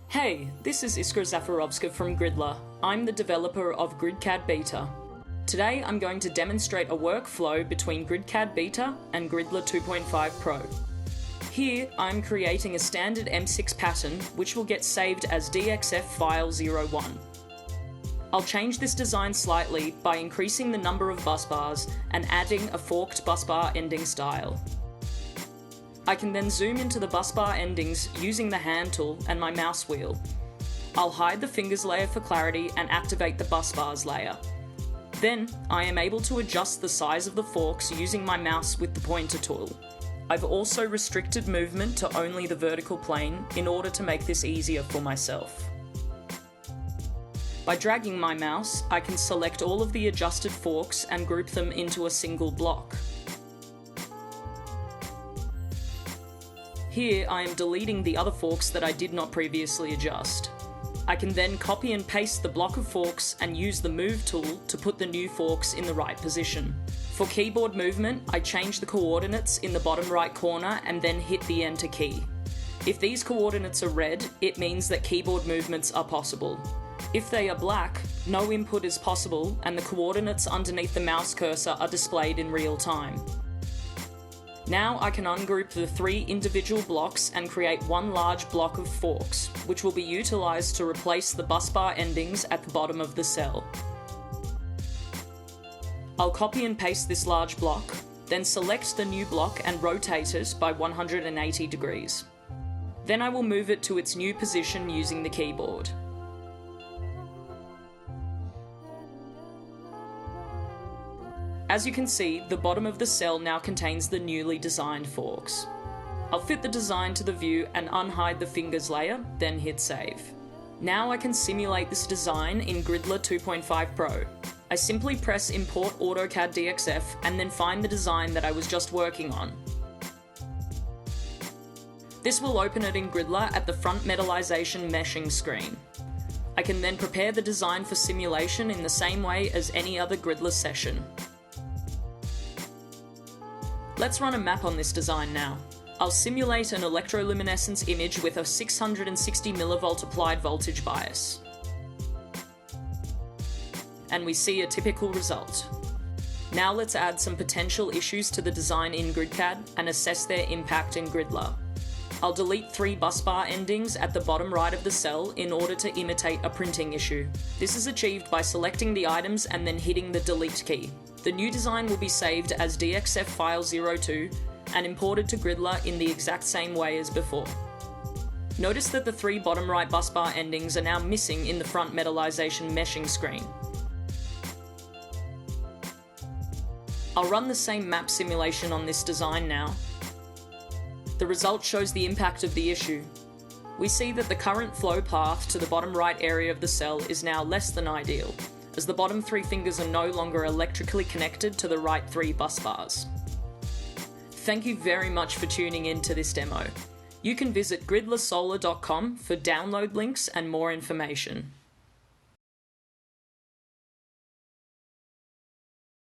Hey, this is Iskra Zafirovska from Griddler. I'm the developer of GridCAD Beta. Today I'm going to demonstrate a workflow between GridCAD Beta and Griddler 2.5 Pro. Here I'm creating a standard M6 pattern which will get saved as DXF file 01. I'll change this design slightly by increasing the number of bus bars and adding a forked bus bar ending style. I can then zoom into the bus bar endings using the hand tool and my mouse wheel. I'll hide the fingers layer for clarity and activate the bus bars layer. Then I am able to adjust the size of the forks using my mouse with the pointer tool. I've also restricted movement to only the vertical plane in order to make this easier for myself. By dragging my mouse, I can select all of the adjusted forks and group them into a single block. Here I am deleting the other forks that I did not previously adjust. I can then copy and paste the block of forks and use the Move tool to put the new forks in the right position. For keyboard movement, I change the coordinates in the bottom right corner and then hit the Enter key. If these coordinates are red, it means that keyboard movements are possible. If they are black, no input is possible and the coordinates underneath the mouse cursor are displayed in real time. Now I can ungroup the three individual blocks and create one large block of forks, which will be utilised to replace the bus bar endings at the bottom of the cell. I'll copy and paste this large block, then select the new block and rotate it by 180 degrees. Then I will move it to its new position using the keyboard. As you can see, the bottom of the cell now contains the newly designed forks. I'll fit the design to the view and unhide the fingers layer, then hit save. Now I can simulate this design in Griddler 2.5 Pro. I simply press Import AutoCAD DXF and then find the design that I was just working on. This will open it in Griddler at the front metallization meshing screen. I can then prepare the design for simulation in the same way as any other Griddler session. Let's run a map on this design now. I'll simulate an electroluminescence image with a 660 mV applied voltage bias. And we see a typical result. Now let's add some potential issues to the design in GridCAD and assess their impact in Griddler. I'll delete 3 bus bar endings at the bottom right of the cell in order to imitate a printing issue. This is achieved by selecting the items and then hitting the delete key. The new design will be saved as DXF file 02 and imported to Griddler in the exact same way as before. Notice that the 3 bottom right bus bar endings are now missing in the front metallization meshing screen. I'll run the same map simulation on this design now. The result shows the impact of the issue. We see that the current flow path to the bottom right area of the cell is now less than ideal, as the bottom 3 fingers are no longer electrically connected to the right 3 bus bars. Thank you very much for tuning in to this demo. You can visit GridlerSolar.com for download links and more information.